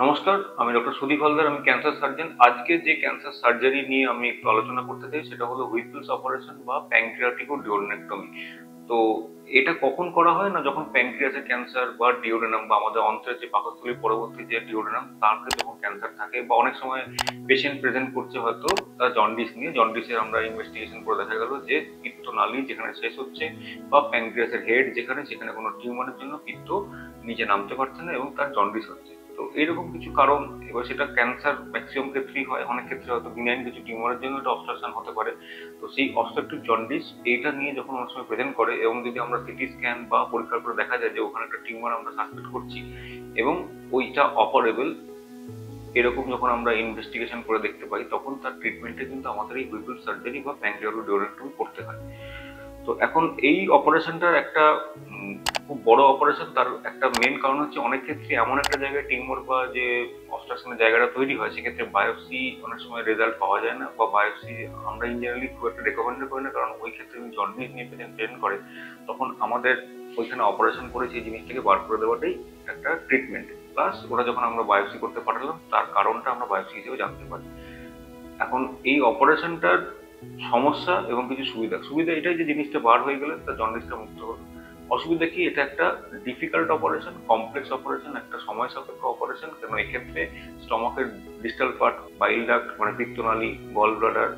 নমস্কার, আমি ডক্টর সুদীপ হালদার। আমি ক্যান্সার সার্জন। আজকে যে ক্যান্সার সার্জারি নিয়ে আমি একটু আলোচনা করতে চাই সেটা হলো হুইপলস অপারেশন বা প্যানক্রিয়াটিকোডিওডেনেক্টমি। তো এটা কখন করা হয় না, যখন প্যানক্রিয়াসের ক্যান্সার বা ডিওডেনাম বা আমাদের অন্ত্রের যে পাকস্থলীর পরবর্তী যে ডিওডেনাম তাতে যখন ক্যান্সার থাকে, বা অনেক সময় পেশেন্ট প্রেজেন্ট করছে হয়তো তার জন্ডিস নিয়ে। জন্ডিসের আমরা ইনভেস্টিগেশন করে দেখা গেল যে পিত্তনালী যেখানে শেষ হচ্ছে বা প্যানক্রিয়াসের হেড যেখানে, সেখানে কোনো টিউমারের জন্য পিত্ত নিচে নামতে পারছে না এবং তার জন্ডিস হচ্ছে। তো এরকম কিছু কারণ, এবার সেটা ক্যান্সার ম্যাক্সিমাম ক্ষেত্রেই হয়, অনেক ক্ষেত্রে হয়তো বিনাইন কিছু টিউমারের জন্য এটা অবস্ট্রাকশন হতে পারে। তো সেই অবস্ট্রাকটিভ জন্ডিস এইটা নিয়ে যখন অনেক সময় প্রেজেন্ট করে, এবং যদি আমরা সিটি স্ক্যান বা পরীক্ষার করে দেখা যায় যে ওখানে একটা টিউমার আমরা সাসপেক্ট করছি এবং ওইটা অপারেবল, এরকম যখন আমরা ইনভেস্টিগেশন করে দেখতে পাই, তখন তার ট্রিটমেন্টে কিন্তু আমাদের এই হুইপল সার্জারি বা প্যানক্রিয়াটোডিওডেক্টমি করতে হয়। তো এখন এই অপারেশনটার একটা খুব বড় অপারেশন। তার একটা মেন কারণ হচ্ছে অনেক ক্ষেত্রে এমন একটা জায়গায় টিউমার বা যে অবস্ট্রাকশনের জায়গাটা তৈরি হয়, সেক্ষেত্রে বায়োপসি অনেক সময় রেজাল্ট পাওয়া যায় না, বা বায়োপসি আমরা ইন জেনারেলি খুব একটা রেকমেন্ড করি না, কারণ ওই ক্ষেত্রে জন্ডিস নিয়ে প্রেজেন্ট করে, তখন আমাদের ওইখানে অপারেশন করে সেই জিনিসটাকে বার করে দেওয়াটাই একটা ট্রিটমেন্ট। প্লাস ওরা যখন আমরা বায়োপসি করতে পাঠালাম, তার কারণটা আমরা বায়োপসি হিসেবে জানতে পারি। এখন এই অপারেশনটার সমস্যা এবং কিছু সুবিধা, সুবিধা এটাই যে জিনিসটা বার হয়ে গেলে তার জন্ডিসটা মুক্ত হলো। অসুবিধা কি, এটা একটা ডিফিকাল্ট অপারেশন, কমপ্লেক্স অপারেশন, একটা সময় সাপেক্ষ অপারেশন। কেন, এক্ষেত্রে স্টমাকের ডিস্টাল পার্ট, বাইল ডাক্ট মানে পিত্তনালী, গল ব্লাডার,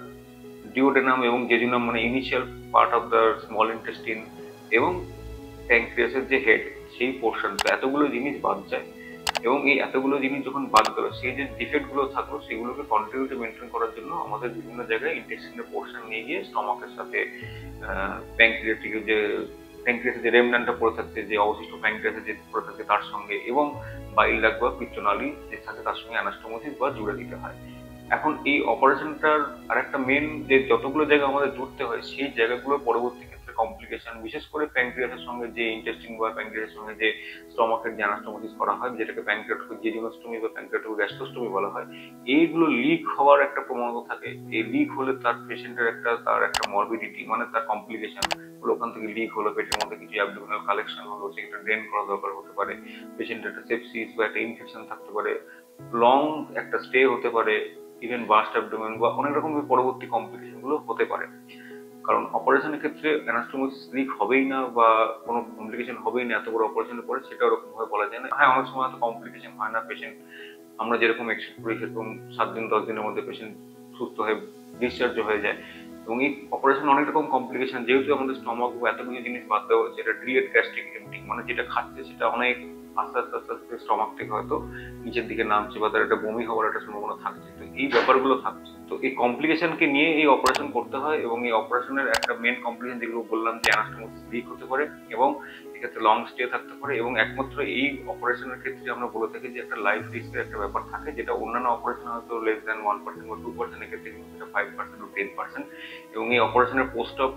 ডিওডেনাম এবং জেজুনাম মানে initial part of the small intestine, এবং প্যানক্রিয়াসের যে হেড, সেই পোর্শন, এতগুলো জিনিস বাদ যায়। এবং এই এতগুলো জিনিস যখন বাদ গেল, সেই যে ডিফেক্ট গুলো থাকলো সেগুলোকে কন্টিনিউটি মেনটেন করার জন্য আমাদের বিভিন্ন জায়গায় ইন্টেস্টিনের পোর্শন নিয়ে গিয়ে স্টমাকের সাথে প্যানক্রিয়াটিকের যে প্যানক্রিয়াসের যে রেমনান্টটা পড়ে থাকছে, যে অবশিষ্ট প্যানক্রিয়াসে যে পড়ে থাকছে তার সঙ্গে, এবং বাইল ডাক্ট বা পিত্তনালী যে থাকে তার সঙ্গে অ্যানাস্টোমোসিস বা জুড়ে দিতে হয়। এখন এই অপারেশনটার আর একটা মেন, যে যতগুলো জায়গা আমাদের জুড়তে হয়, সেই জায়গাগুলো পরবর্তী ক্ষেত্রে কমপ্লিকেশন, বিশেষ করে প্যানক্রিয়াসের সঙ্গে যে ইন্টেস্টিন বা প্যানক্রিয়াসের সঙ্গে যে স্টমাকের যে অ্যানাস্টোমোসিস করা হয়, যেটাকে প্যানক্রিয়াটিক জেজুনোস্টমি বা প্যানক্রিয়াটিক গ্যাস্ট্রোস্টমি বলা হয়, এইগুলো লিক হওয়ার একটা প্রবণতা থাকে। এই লিক হলে তার পেশেন্টের তার একটা মরবিডিটি মানে তার কমপ্লিকেশন হলো, ওখান থেকে লিক হলো, পেটের মধ্যে কিছু অ্যাবডোমিনাল কালেকশন হলো, সেটা ড্রেন করা দরকার হতে পারে, পেশেন্টের একটা সেপসিস বা একটা ইনফেকশন থাকতে পারে, লং একটা স্টে হতে পারে, ইভেন বাস্ট অ্যাবডোমেন বা অনেক রকম পরবর্তী কমপ্লিকেশন গুলো হতে পারে। কারণ অপারেশনের ক্ষেত্রে অ্যানাস্টোমোসিস লিক হবেই না বা কোনো কমপ্লিকেশন হবেই না এত বড় অপারেশনের পরে, সেটা ওরকম ভাবে বলা যায় না। হ্যাঁ, অনেক সময় হয়তো কমপ্লিকেশন হয় না, পেশেন্ট আমরা যেরকম এক্সপেক্ট করি সেরকম 7 দিন 10 দিনের মধ্যে পেশেন্ট সুস্থ হয়ে ডিসচার্জ হয়ে যায়। এবং এই অপারেশন অনেক রকম কমপ্লিকেশন, যেহেতু আমাদের স্টমাক বা এতগুলো জিনিস বাদ দেওয়া হচ্ছে, এটা ডিলেড গ্যাস্ট্রিক এমটিং মানে যেটা খাচ্ছে সেটা অনেক আস্তে আস্তে আস্তে আস্তে স্টমাক থেকে হয়তো নিচের দিকে নামছে, বা তার একটা বমি হওয়ার একটা সম্ভাবনা থাকছে। তো এই ব্যাপারগুলো থাকছে, তো এই কমপ্লিকেশনকে নিয়ে এই অপারেশন করতে হয়। এবং এই অপারেশনের একটা মেন কমপ্লিকেশন যেগুলো বললাম, যে অ্যানাস্টোমোসিস লিক হতে পারে এবং এক্ষেত্রে লং স্টে থাকতে পারে, এবং একমাত্র এই অপারেশনের ক্ষেত্রে আমরা বলে থাকি যে একটা লাইফ রিস্কের একটা ব্যাপার থাকে, যেটা অন্যান্য অপারেশন হয়তো লেস দেন 1% বা 2%, এক্ষেত্রে কিন্তু সেটা 5% ও 10%। এবং এই অপারেশনের পোস্ট অফ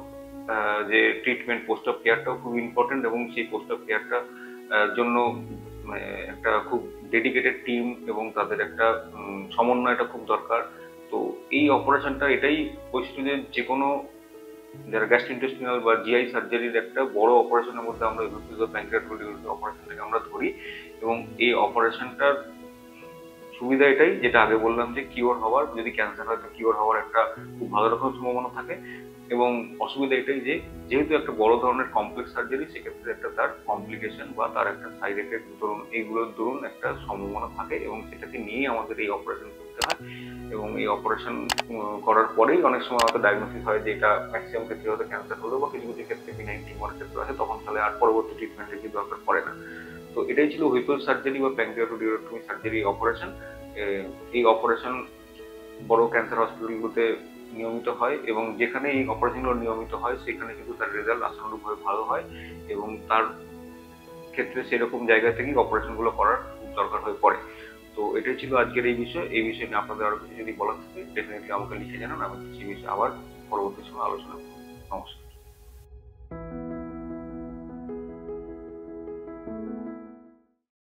যে ট্রিটমেন্ট, পোস্ট অফ কেয়ারটাও খুব ইম্পর্টেন্ট, এবং সেই পোস্ট অফ কেয়ারটা জন্য মানে একটা খুব ডেডিকেটেড টিম এবং তাদের একটা সমন্বয়টা খুব দরকার। তো এই অপারেশনটা এটাই বৈশিষ্ট্য যে যে কোনো যারা গ্যাস্ট্রোইন্টেস্টিনাল বা জিআই সার্জারির একটা বড় অপারেশনের মধ্যে আমরা প্যানক্রিয়াটোডিওডেক্টমি অপারেশনটাকে আমরা ধরি। এবং এই অপারেশনটার সুবিধা এটাই, যেটা আগে বললাম, যে কিওর হওয়ার, যদি ক্যান্সার হয় তো কিওর হওয়ার একটা খুব ভালো রকম সম্ভাবনা থাকে। এবং অসুবিধা এটাই যে যেহেতু একটা বড় ধরনের কমপ্লেক্স সার্জারি, সেক্ষেত্রে একটা তার কমপ্লিকেশন বা তার একটা সাইড এফেক্ট ধরুন এইগুলোর দরুন একটা সম্ভাবনা থাকে, এবং সেটাকে নিয়ে আমাদের এই অপারেশন করতে হয়। এবং এই অপারেশন করার পরেই অনেক সময় হয়তো ডায়াগনোসিস হয় যে এটা ম্যাক্সিমাম ক্ষেত্রে হয়তো ক্যান্সার হলো, বা কিছু কিছু ক্ষেত্রে বিনাইন টিউমার ক্ষেত্রে আছে, তখন তাহলে আর পরবর্তী ট্রিটমেন্টের কি দরকার পড়ে না। তো এটাই ছিল হুইপল সার্জারি বা প্যানক্রিয়াটোডিওডেক্টমি সার্জারি অপারেশন। এই অপারেশন বড় ক্যান্সার হসপিটালগুলোতে নিয়মিত হয়, এবং যেখানে এই অপারেশনগুলো নিয়মিত হয় সেখানে কিন্তু তার রেজাল্ট আশানুরূপভাবে ভালো হয়, এবং তার ক্ষেত্রে সেরকম জায়গা থেকেই অপারেশনগুলো করার দরকার হয়ে পড়ে। তো এটাই ছিল আজকের এই বিষয়। এই বিষয় নিয়ে আপনাদের আরো কিছু যদি বলার থাকে ডেফিনেটলি আমাকে লিখে জানান, আমি সেই বিষয়ে আবার পরবর্তী সময় আলোচনা করব। নমস্কার।